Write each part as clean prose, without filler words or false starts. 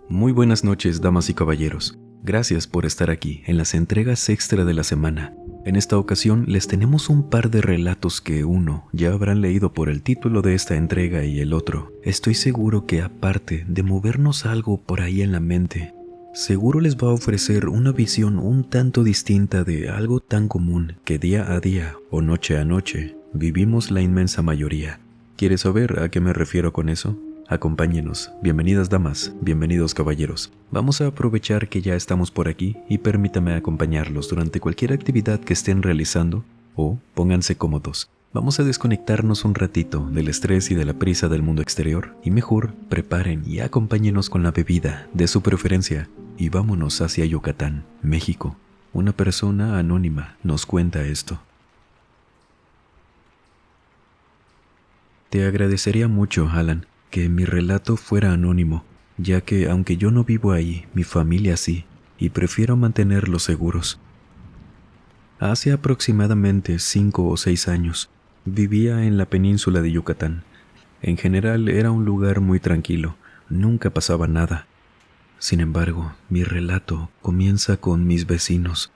Muy buenas noches, damas y caballeros. Gracias por estar aquí en las entregas extra de la semana. En esta ocasión les tenemos un par de relatos que uno ya habrán leído por el título de esta entrega y el otro, estoy seguro que aparte de movernos algo por ahí en la mente, seguro les va a ofrecer una visión un tanto distinta de algo tan común que día a día o noche a noche vivimos la inmensa mayoría. ¿Quieres saber a qué me refiero con eso? Acompáñenos. Bienvenidas damas, bienvenidos caballeros. Vamos a aprovechar que ya estamos por aquí y permítame acompañarlos durante cualquier actividad que estén realizando o pónganse cómodos. Vamos a desconectarnos un ratito del estrés y de la prisa del mundo exterior y mejor preparen y acompáñenos con la bebida de su preferencia y vámonos hacia Yucatán, México. Una persona anónima nos cuenta esto. Te agradecería mucho, Alan, que mi relato fuera anónimo, ya que aunque yo no vivo ahí, mi familia sí, y prefiero mantenerlos seguros. Hace aproximadamente 5 o 6 años, vivía en la península de Yucatán. En general era un lugar muy tranquilo, nunca pasaba nada. Sin embargo, mi relato comienza con mis vecinos.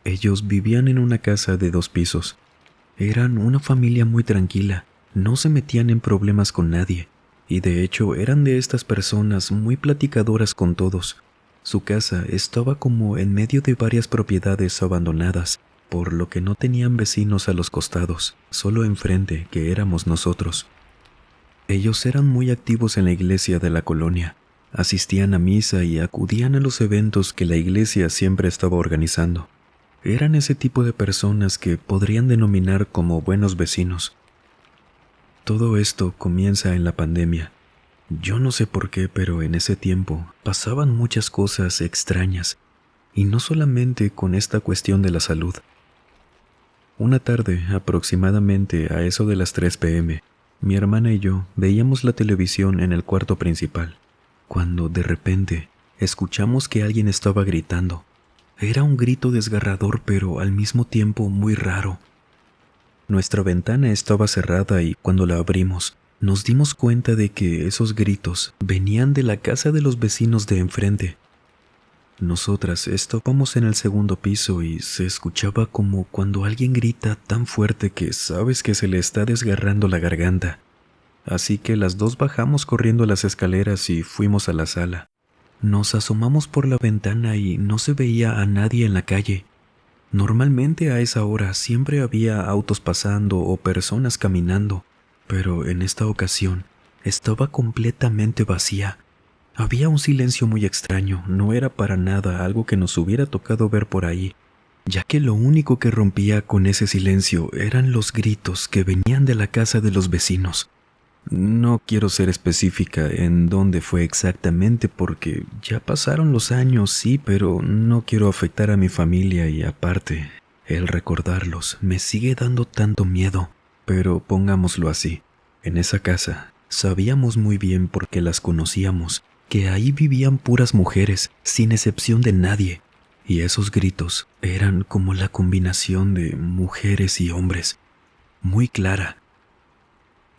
Ellos vivían en una casa de 2 pisos. Eran una familia muy tranquila, no se metían en problemas con nadie. Y de hecho eran de estas personas muy platicadoras con todos. Su casa estaba como en medio de varias propiedades abandonadas, por lo que no tenían vecinos a los costados, solo enfrente, que éramos nosotros. Ellos eran muy activos en la iglesia de la colonia, asistían a misa y acudían a los eventos que la iglesia siempre estaba organizando. Eran ese tipo de personas que podrían denominar como buenos vecinos. Todo esto comienza en la pandemia. Yo no sé por qué, pero en ese tiempo pasaban muchas cosas extrañas, y no solamente con esta cuestión de la salud. Una tarde, aproximadamente a eso de las 3 p.m., mi hermana y yo veíamos la televisión en el cuarto principal, cuando de repente escuchamos que alguien estaba gritando. Era un grito desgarrador, pero al mismo tiempo muy raro. Nuestra ventana estaba cerrada y cuando la abrimos, nos dimos cuenta de que esos gritos venían de la casa de los vecinos de enfrente. Nosotras estábamos en el segundo piso y se escuchaba como cuando alguien grita tan fuerte que sabes que se le está desgarrando la garganta. Así que las dos bajamos corriendo las escaleras y fuimos a la sala. Nos asomamos por la ventana y no se veía a nadie en la calle. Normalmente a esa hora siempre había autos pasando o personas caminando, pero en esta ocasión estaba completamente vacía. Había un silencio muy extraño, no era para nada algo que nos hubiera tocado ver por ahí, ya que lo único que rompía con ese silencio eran los gritos que venían de la casa de los vecinos. No quiero ser específica en dónde fue exactamente porque ya pasaron los años, sí, pero no quiero afectar a mi familia y aparte, el recordarlos me sigue dando tanto miedo. Pero pongámoslo así, en esa casa sabíamos muy bien porque las conocíamos que ahí vivían puras mujeres, sin excepción de nadie, y esos gritos eran como la combinación de mujeres y hombres, muy clara.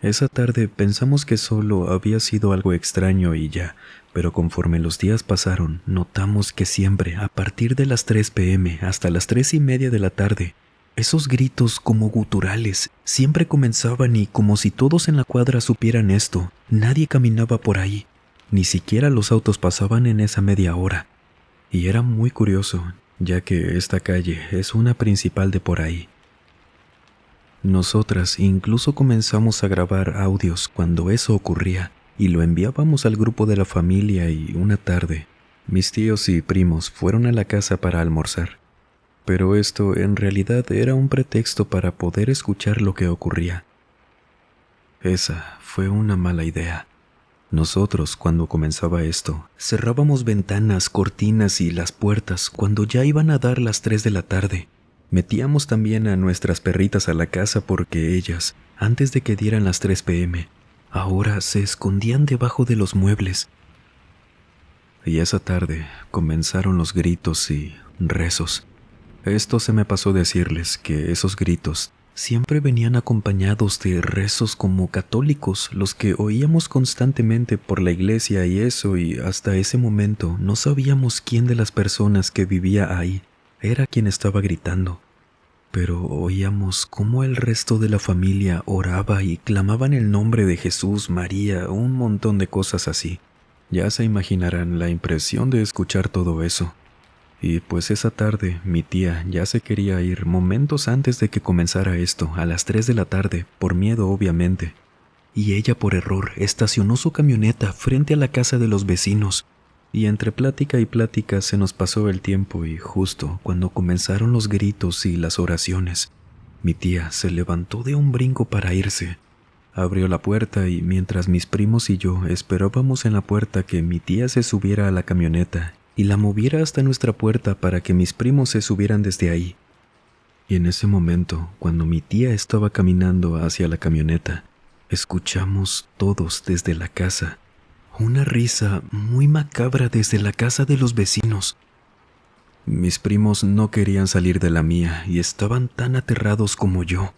Esa tarde pensamos que solo había sido algo extraño y ya, pero conforme los días pasaron, notamos que siempre, a partir de las 3 p.m. hasta las 3:30 de la tarde, esos gritos como guturales siempre comenzaban y como si todos en la cuadra supieran esto, nadie caminaba por ahí, ni siquiera los autos pasaban en esa media hora. Y era muy curioso, ya que esta calle es una principal de por ahí. Nosotras incluso comenzamos a grabar audios cuando eso ocurría y lo enviábamos al grupo de la familia y una tarde, mis tíos y primos fueron a la casa para almorzar. Pero esto en realidad era un pretexto para poder escuchar lo que ocurría. Esa fue una mala idea. Nosotros, cuando comenzaba esto, cerrábamos ventanas, cortinas y las puertas cuando ya iban a dar las 3 de la tarde. Metíamos también a nuestras perritas a la casa porque ellas, antes de que dieran las 3 p.m., ahora se escondían debajo de los muebles. Y esa tarde comenzaron los gritos y rezos. Esto se me pasó decirles que esos gritos siempre venían acompañados de rezos como católicos, los que oíamos constantemente por la iglesia y eso, y hasta ese momento no sabíamos quién de las personas que vivía ahí era quien estaba gritando. Pero oíamos cómo el resto de la familia oraba y clamaban el nombre de Jesús, María, un montón de cosas así. Ya se imaginarán la impresión de escuchar todo eso. Y pues esa tarde mi tía ya se quería ir momentos antes de que comenzara esto, a las 3 de la tarde, por miedo obviamente. Y ella por error estacionó su camioneta frente a la casa de los vecinos. Y entre plática y plática se nos pasó el tiempo y justo cuando comenzaron los gritos y las oraciones, mi tía se levantó de un brinco para irse. Abrió la puerta y mientras mis primos y yo esperábamos en la puerta que mi tía se subiera a la camioneta y la moviera hasta nuestra puerta para que mis primos se subieran desde ahí. Y en ese momento, cuando mi tía estaba caminando hacia la camioneta, escuchamos todos desde la casa una risa muy macabra desde la casa de los vecinos. Mis primos no querían salir de la mía y estaban tan aterrados como yo.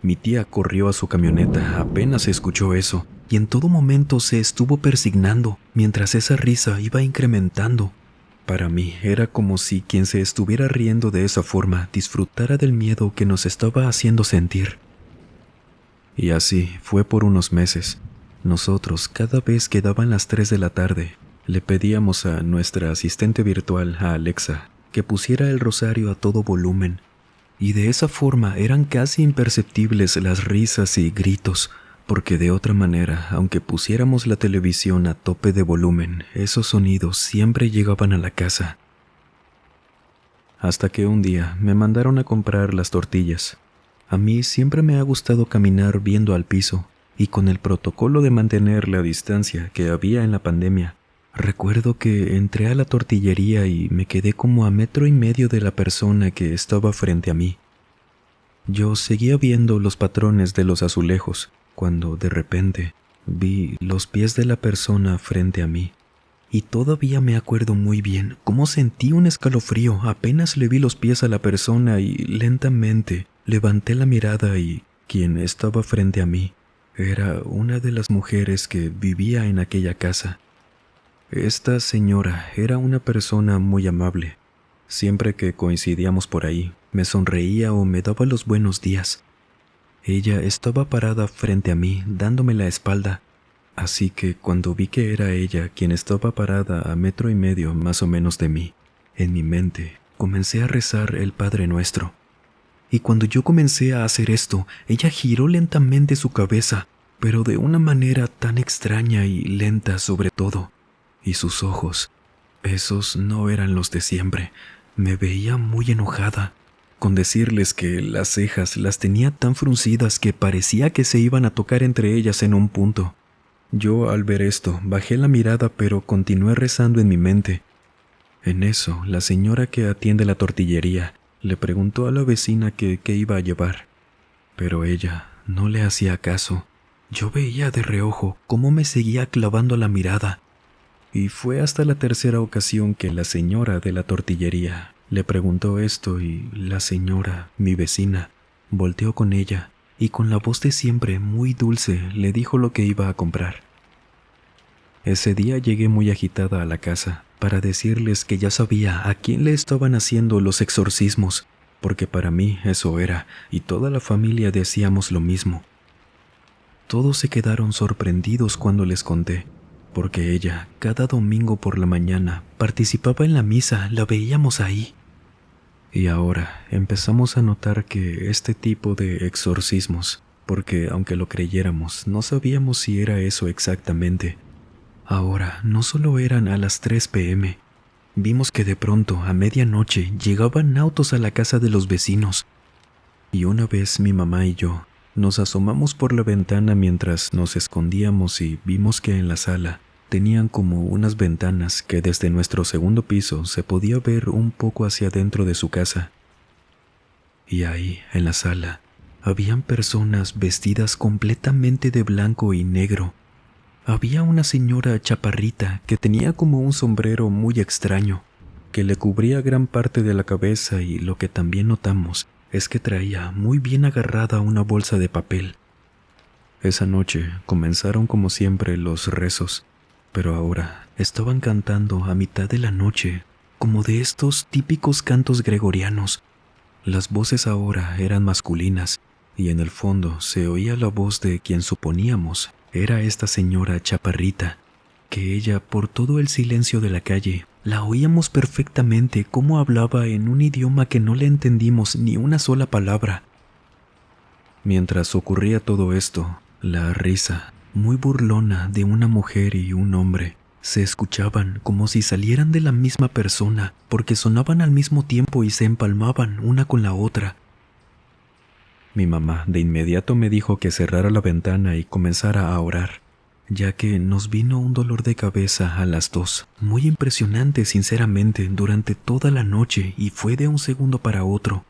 Mi tía corrió a su camioneta apenas escuchó eso y en todo momento se estuvo persignando mientras esa risa iba incrementando. Para mí era como si quien se estuviera riendo de esa forma disfrutara del miedo que nos estaba haciendo sentir. Y así fue por unos meses. Nosotros, cada vez que daban las 3 de la tarde, le pedíamos a nuestra asistente virtual, a Alexa, que pusiera el rosario a todo volumen. Y de esa forma eran casi imperceptibles las risas y gritos, porque de otra manera, aunque pusiéramos la televisión a tope de volumen, esos sonidos siempre llegaban a la casa. Hasta que un día me mandaron a comprar las tortillas. A mí siempre me ha gustado caminar viendo al piso, y con el protocolo de mantener la distancia que había en la pandemia, recuerdo que entré a la tortillería y me quedé como a 1,5 metros de la persona que estaba frente a mí. Yo seguía viendo los patrones de los azulejos, cuando de repente vi los pies de la persona frente a mí. Y todavía me acuerdo muy bien cómo sentí un escalofrío apenas le vi los pies a la persona y lentamente levanté la mirada y quien estaba frente a mí era una de las mujeres que vivía en aquella casa. Esta señora era una persona muy amable. Siempre que coincidíamos por ahí, me sonreía o me daba los buenos días. Ella estaba parada frente a mí, dándome la espalda, así que cuando vi que era ella quien estaba parada a 1,5 metros más o menos de mí, en mi mente comencé a rezar el Padre Nuestro. Y cuando yo comencé a hacer esto, ella giró lentamente su cabeza, pero de una manera tan extraña y lenta sobre todo. Y sus ojos, esos no eran los de siempre, me veía muy enojada. Con decirles que las cejas las tenía tan fruncidas que parecía que se iban a tocar entre ellas en un punto. Yo al ver esto bajé la mirada pero continué rezando en mi mente. En eso, la señora que atiende la tortillería le preguntó a la vecina qué iba a llevar, pero ella no le hacía caso. Yo veía de reojo cómo me seguía clavando la mirada, y fue hasta la tercera ocasión que la señora de la tortillería le preguntó esto y la señora, mi vecina, volteó con ella y con la voz de siempre muy dulce le dijo lo que iba a comprar. Ese día llegué muy agitada a la casa para decirles que ya sabía a quién le estaban haciendo los exorcismos, porque para mí eso era, y toda la familia decíamos lo mismo. Todos se quedaron sorprendidos cuando les conté, porque ella, cada domingo por la mañana, participaba en la misa, la veíamos ahí. Y ahora empezamos a notar que este tipo de exorcismos, porque aunque lo creyéramos, no sabíamos si era eso exactamente. Ahora no solo eran a las 3 p.m. Vimos que de pronto, a medianoche, llegaban autos a la casa de los vecinos. Y una vez mi mamá y yo nos asomamos por la ventana mientras nos escondíamos y vimos que en la sala tenían como unas ventanas que desde nuestro segundo piso se podía ver un poco hacia adentro de su casa. Y ahí, en la sala, habían personas vestidas completamente de blanco y negro. Había una señora chaparrita que tenía como un sombrero muy extraño, que le cubría gran parte de la cabeza y lo que también notamos es que traía muy bien agarrada una bolsa de papel. Esa noche comenzaron como siempre los rezos, pero ahora estaban cantando a mitad de la noche, como de estos típicos cantos gregorianos. Las voces ahora eran masculinas, y en el fondo se oía la voz de quien suponíamos era esta señora chaparrita, que ella, por todo el silencio de la calle, la oíamos perfectamente cómo hablaba en un idioma que no le entendimos ni una sola palabra. Mientras ocurría todo esto, la risa, muy burlona de una mujer y un hombre, se escuchaban como si salieran de la misma persona, porque sonaban al mismo tiempo y se empalmaban una con la otra. Mi mamá de inmediato me dijo que cerrara la ventana y comenzara a orar, ya que nos vino un dolor de cabeza a las dos, muy impresionante sinceramente durante toda la noche, y fue de un segundo para otro.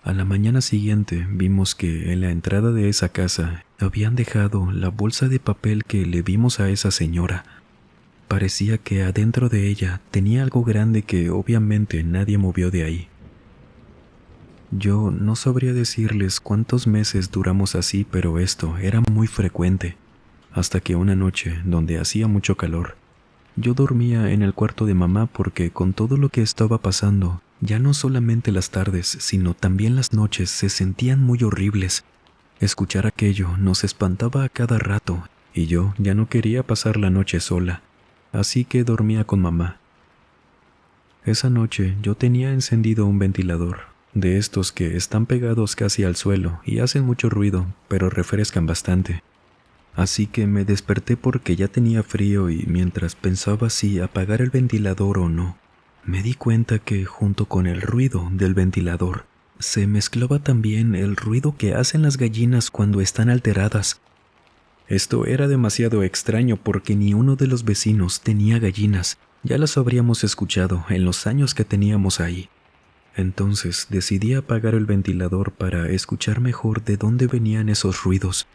A la mañana siguiente vimos que en la entrada de esa casa habían dejado la bolsa de papel que le vimos a esa señora. Parecía que adentro de ella tenía algo grande que obviamente nadie movió de ahí. Yo no sabría decirles cuántos meses duramos así, pero esto era muy frecuente, hasta que una noche, donde hacía mucho calor, yo dormía en el cuarto de mamá porque con todo lo que estaba pasando, ya no solamente las tardes, sino también las noches se sentían muy horribles. Escuchar aquello nos espantaba a cada rato, y yo ya no quería pasar la noche sola, así que dormía con mamá. Esa noche yo tenía encendido un ventilador, de estos que están pegados casi al suelo y hacen mucho ruido, pero refrescan bastante. Así que me desperté porque ya tenía frío, y mientras pensaba si apagar el ventilador o no, me di cuenta que junto con el ruido del ventilador se mezclaba también el ruido que hacen las gallinas cuando están alteradas. Esto era demasiado extraño porque ni uno de los vecinos tenía gallinas, ya las habríamos escuchado en los años que teníamos ahí. Entonces decidí apagar el ventilador para escuchar mejor de dónde venían esos ruidos.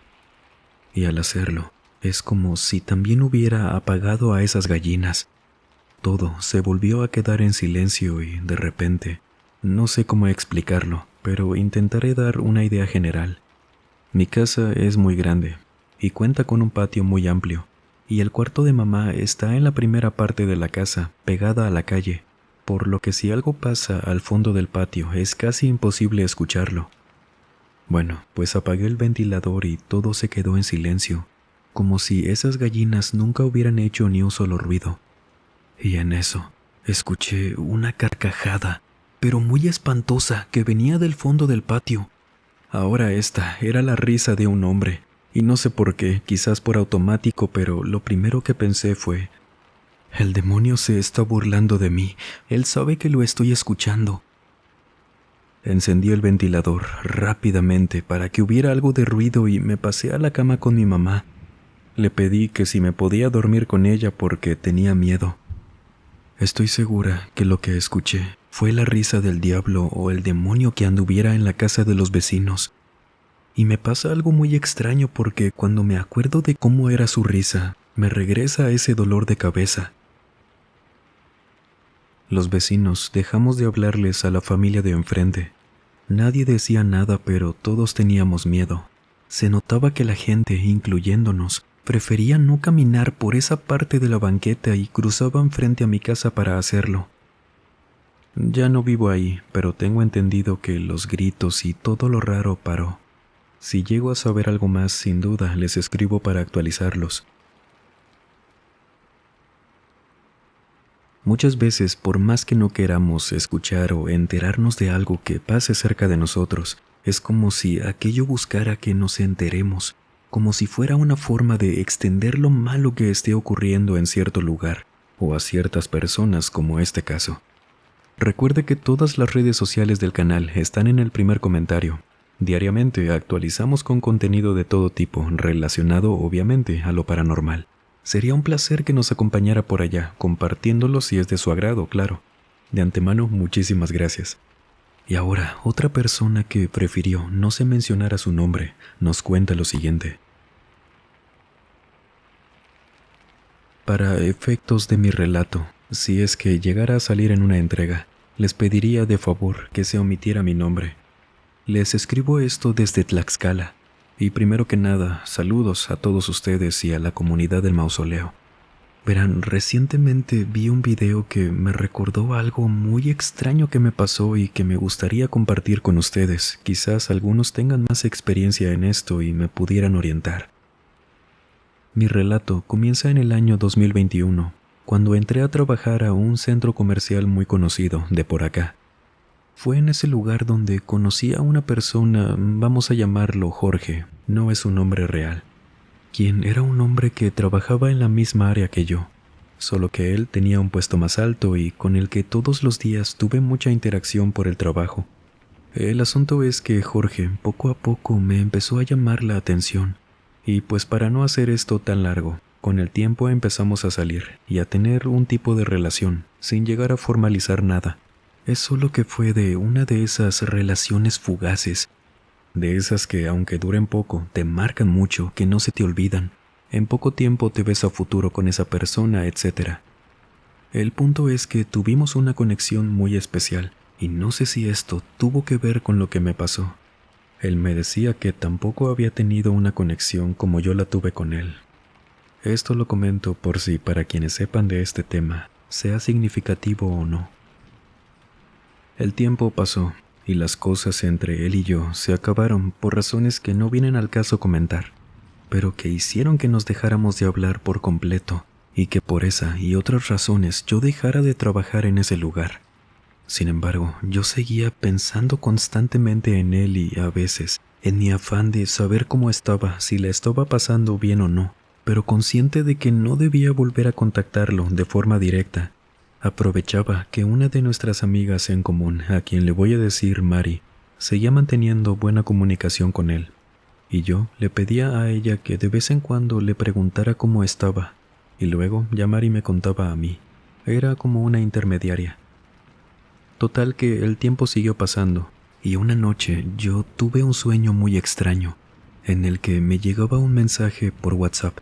Y al hacerlo, es como si también hubiera apagado a esas gallinas. Todo se volvió a quedar en silencio y, de repente, no sé cómo explicarlo, pero intentaré dar una idea general. Mi casa es muy grande y cuenta con un patio muy amplio, y el cuarto de mamá está en la primera parte de la casa, pegada a la calle, por lo que si algo pasa al fondo del patio es casi imposible escucharlo. Bueno, pues apagué el ventilador y todo se quedó en silencio, como si esas gallinas nunca hubieran hecho ni un solo ruido. Y en eso, escuché una carcajada, pero muy espantosa, que venía del fondo del patio. Ahora esta era la risa de un hombre, y no sé por qué, quizás por automático, pero lo primero que pensé fue: el demonio se está burlando de mí, él sabe que lo estoy escuchando. Encendí el ventilador rápidamente para que hubiera algo de ruido y me pasé a la cama con mi mamá. Le pedí que si me podía dormir con ella porque tenía miedo. Estoy segura que lo que escuché fue la risa del diablo o el demonio que anduviera en la casa de los vecinos. Y me pasa algo muy extraño porque cuando me acuerdo de cómo era su risa, me regresa ese dolor de cabeza. Los vecinos dejamos de hablarles a la familia de enfrente. Nadie decía nada, pero todos teníamos miedo. Se notaba que la gente, incluyéndonos, prefería no caminar por esa parte de la banqueta y cruzaban frente a mi casa para hacerlo. Ya no vivo ahí, pero tengo entendido que los gritos y todo lo raro paró. Si llego a saber algo más, sin duda les escribo para actualizarlos. Muchas veces, por más que no queramos escuchar o enterarnos de algo que pase cerca de nosotros, es como si aquello buscara que nos enteremos, como si fuera una forma de extender lo malo que esté ocurriendo en cierto lugar, o a ciertas personas como este caso. Recuerde que todas las redes sociales del canal están en el primer comentario. Diariamente actualizamos con contenido de todo tipo, relacionado obviamente a lo paranormal. Sería un placer que nos acompañara por allá, compartiéndolo si es de su agrado, claro. De antemano, muchísimas gracias. Y ahora, otra persona que prefirió no se mencionara su nombre, nos cuenta lo siguiente. Para efectos de mi relato, si es que llegara a salir en una entrega, Les pediría de favor que se omitiera mi nombre. Les escribo esto desde Tlaxcala. Y primero que nada, saludos a todos ustedes y a la comunidad del mausoleo. Verán, recientemente vi un video que me recordó algo muy extraño que me pasó y que me gustaría compartir con ustedes. Quizás algunos tengan más experiencia en esto y me pudieran orientar. Mi relato comienza en el año 2021, cuando entré a trabajar a un centro comercial muy conocido de por acá. Fue en ese lugar donde conocí a una persona, vamos a llamarlo Jorge, no es un nombre real, quien era un hombre que trabajaba en la misma área que yo, solo que él tenía un puesto más alto y con el que todos los días tuve mucha interacción por el trabajo. El asunto es que Jorge poco a poco me empezó a llamar la atención, y pues para no hacer esto tan largo, con el tiempo empezamos a salir y a tener un tipo de relación, sin llegar a formalizar nada. Es solo que fue de una de esas relaciones fugaces, de esas que aunque duren poco, te marcan mucho, que no se te olvidan. En poco tiempo te ves a futuro con esa persona, etc. El punto es que tuvimos una conexión muy especial, y no sé si esto tuvo que ver con lo que me pasó. Él me decía que tampoco había tenido una conexión como yo la tuve con él. Esto lo comento por si para quienes sepan de este tema, sea significativo o no. El tiempo pasó y las cosas entre él y yo se acabaron por razones que no vienen al caso comentar, pero que hicieron que nos dejáramos de hablar por completo y que por esa y otras razones yo dejara de trabajar en ese lugar. Sin embargo, yo seguía pensando constantemente en él y a veces, en mi afán de saber cómo estaba, si le estaba pasando bien o no, pero consciente de que no debía volver a contactarlo de forma directa. Aprovechaba que una de nuestras amigas en común, a quien le voy a decir Mari, seguía manteniendo buena comunicación con él, y yo le pedía a ella que de vez en cuando le preguntara cómo estaba, y luego ya Mari me contaba a mí. Era como una intermediaria. Total que el tiempo siguió pasando, y una noche yo tuve un sueño muy extraño, en el que me llegaba un mensaje por WhatsApp,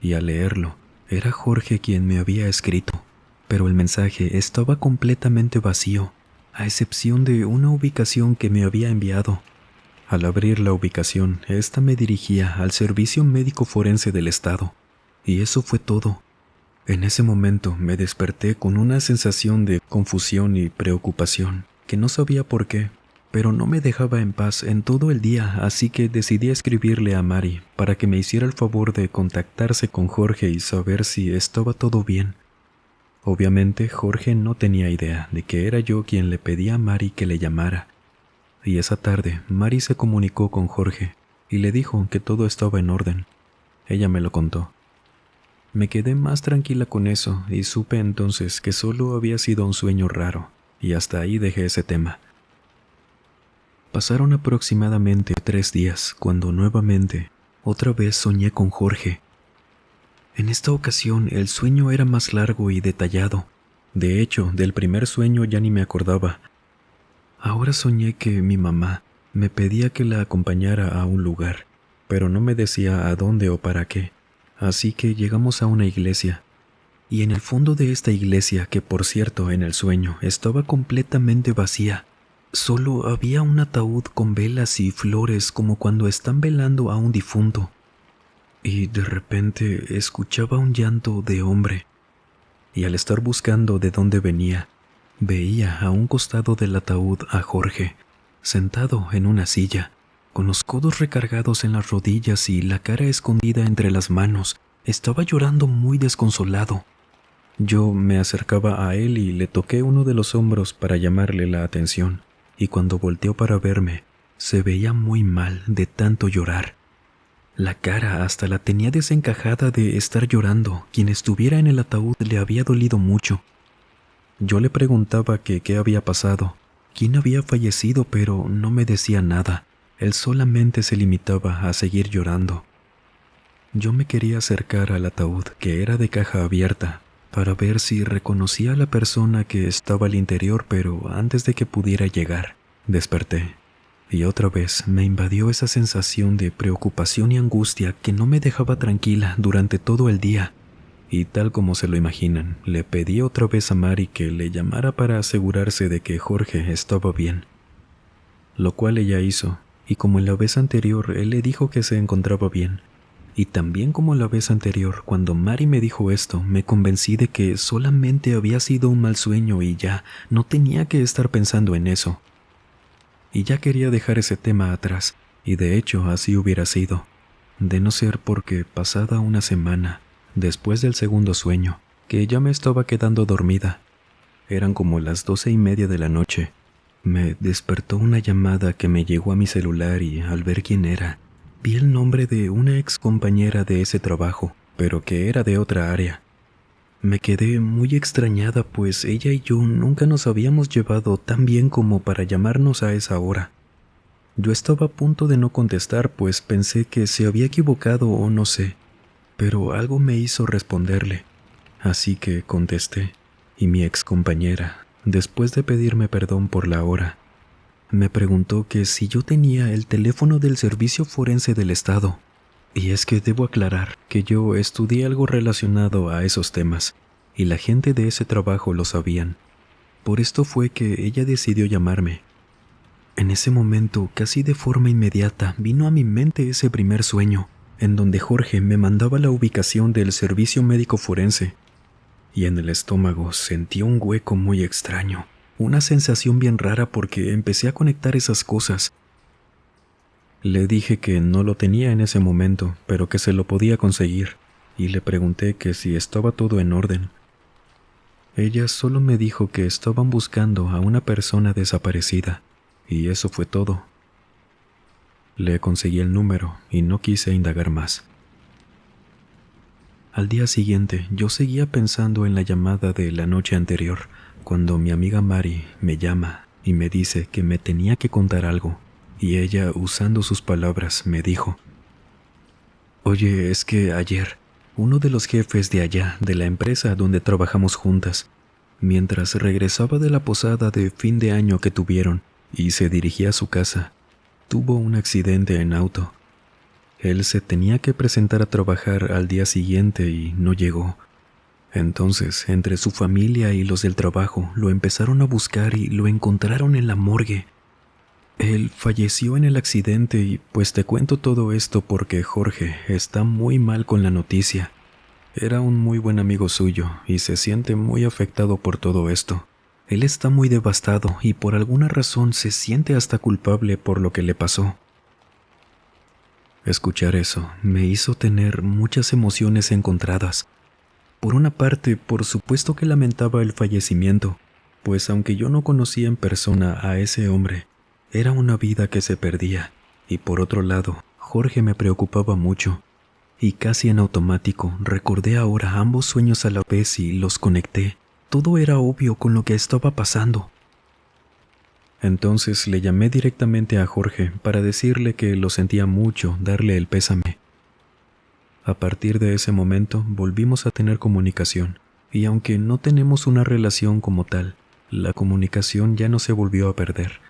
y al leerlo, era Jorge quien me había escrito. Pero el mensaje estaba completamente vacío, a excepción de una ubicación que me había enviado. Al abrir la ubicación, esta me dirigía al Servicio Médico Forense del Estado, y eso fue todo. En ese momento me desperté con una sensación de confusión y preocupación, que no sabía por qué, pero no me dejaba en paz en todo el día, así que decidí escribirle a Mari para que me hiciera el favor de contactarse con Jorge y saber si estaba todo bien. Obviamente Jorge no tenía idea de que era yo quien le pedía a Mari que le llamara. Y esa tarde Mari se comunicó con Jorge y le dijo que todo estaba en orden. Ella me lo contó. Me quedé más tranquila con eso y supe entonces que solo había sido un sueño raro, y hasta ahí dejé ese tema. Pasaron aproximadamente 3 días cuando nuevamente, otra vez soñé con Jorge. En esta ocasión el sueño era más largo y detallado. De hecho, del primer sueño ya ni me acordaba. Ahora soñé que mi mamá me pedía que la acompañara a un lugar, pero no me decía a dónde o para qué. Así que llegamos a una iglesia. Y en el fondo de esta iglesia, que por cierto en el sueño estaba completamente vacía, solo había un ataúd con velas y flores como cuando están velando a un difunto. Y de repente escuchaba un llanto de hombre, y al estar buscando de dónde venía, veía a un costado del ataúd a Jorge, sentado en una silla, con los codos recargados en las rodillas y la cara escondida entre las manos. Estaba llorando muy desconsolado. Yo me acercaba a él y le toqué uno de los hombros para llamarle la atención, y cuando volteó para verme, se veía muy mal de tanto llorar. La cara hasta la tenía desencajada de estar llorando. Quien estuviera en el ataúd le había dolido mucho. Yo le preguntaba que qué había pasado, quién había fallecido, pero no me decía nada. Él solamente se limitaba a seguir llorando. Yo me quería acercar al ataúd, que era de caja abierta, para ver si reconocía a la persona que estaba al interior, pero antes de que pudiera llegar, desperté. Y otra vez me invadió esa sensación de preocupación y angustia que no me dejaba tranquila durante todo el día. y tal como se lo imaginan, le pedí otra vez a Mari que le llamara para asegurarse de que Jorge estaba bien, lo cual ella hizo, y como en la vez anterior él le dijo que se encontraba bien, y también como la vez anterior, cuando Mari me dijo esto, me convencí de que solamente había sido un mal sueño y ya no tenía que estar pensando en eso. Y ya quería dejar ese tema atrás, y de hecho así hubiera sido, de no ser porque pasada una semana, después del segundo sueño, que ya me estaba quedando dormida, eran como las 12:30 de la noche, me despertó una llamada que me llegó a mi celular y al ver quién era, vi el nombre de una ex compañera de ese trabajo, pero que era de otra área. Me quedé muy extrañada, pues ella y yo nunca nos habíamos llevado tan bien como para llamarnos a esa hora. Yo estaba a punto de no contestar, pues pensé que se había equivocado o no sé, pero algo me hizo responderle, así que contesté, y mi ex compañera, después de pedirme perdón por la hora, me preguntó que si yo tenía el teléfono del Servicio Forense del Estado. Y es que debo aclarar que yo estudié algo relacionado a esos temas, y la gente de ese trabajo lo sabían. Por esto fue que ella decidió llamarme. En ese momento, casi de forma inmediata, vino a mi mente ese primer sueño, en donde Jorge me mandaba la ubicación del servicio médico forense, y en el estómago sentí un hueco muy extraño, una sensación bien rara porque empecé a conectar esas cosas. Le dije que no lo tenía en ese momento, pero que se lo podía conseguir, y le pregunté que si estaba todo en orden. Ella solo me dijo que estaban buscando a una persona desaparecida, y eso fue todo. Le conseguí el número y no quise indagar más. Al día siguiente, yo seguía pensando en la llamada de la noche anterior, cuando mi amiga Mari me llama y me dice que me tenía que contar algo, y ella, usando sus palabras, me dijo: «Oye, es que ayer, uno de los jefes de allá, de la empresa donde trabajamos juntas, mientras regresaba de la posada de fin de año que tuvieron y se dirigía a su casa, tuvo un accidente en auto. Él se tenía que presentar a trabajar al día siguiente y no llegó. Entonces, entre su familia y los del trabajo, lo empezaron a buscar y lo encontraron en la morgue. Él falleció en el accidente y pues te cuento todo esto porque Jorge está muy mal con la noticia. Era un muy buen amigo suyo y se siente muy afectado por todo esto. Él está muy devastado y por alguna razón se siente hasta culpable por lo que le pasó». Escuchar eso me hizo tener muchas emociones encontradas. Por una parte, por supuesto que lamentaba el fallecimiento, pues aunque yo no conocía en persona a ese hombre, era una vida que se perdía, y por otro lado, Jorge me preocupaba mucho, y casi en automático recordé ahora ambos sueños a la vez y los conecté. Todo era obvio con lo que estaba pasando. Entonces le llamé directamente a Jorge para decirle que lo sentía mucho, darle el pésame. A partir de ese momento volvimos a tener comunicación, y aunque no tenemos una relación como tal, la comunicación ya no se volvió a perder.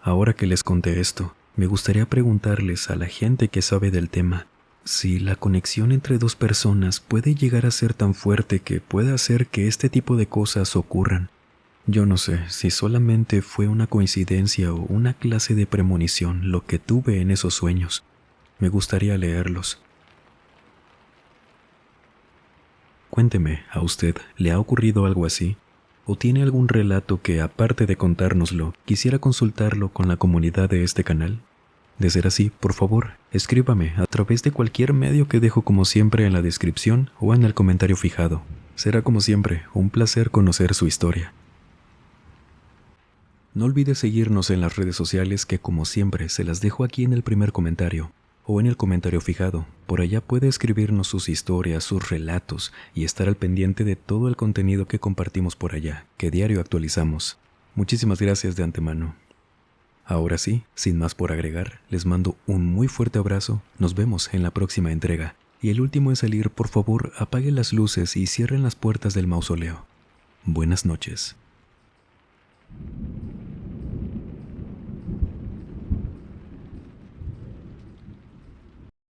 Ahora que les conté esto, me gustaría preguntarles a la gente que sabe del tema, si la conexión entre dos personas puede llegar a ser tan fuerte que pueda hacer que este tipo de cosas ocurran. Yo no sé si solamente fue una coincidencia o una clase de premonición lo que tuve en esos sueños. Me gustaría leerlos. Cuénteme, ¿a usted le ha ocurrido algo así? ¿O tiene algún relato que, aparte de contárnoslo, quisiera consultarlo con la comunidad de este canal? De ser así, por favor, escríbame a través de cualquier medio que dejo como siempre en la descripción o en el comentario fijado. Será como siempre un placer conocer su historia. No olvide seguirnos en las redes sociales que como siempre se las dejo aquí en el primer comentario o en el comentario fijado. Por allá puede escribirnos sus historias, sus relatos y estar al pendiente de todo el contenido que compartimos por allá, que diario actualizamos. Muchísimas gracias de antemano. Ahora sí, sin más por agregar, les mando un muy fuerte abrazo. Nos vemos en la próxima entrega. Y el último en salir, por favor, apague las luces y cierren las puertas del mausoleo. Buenas noches.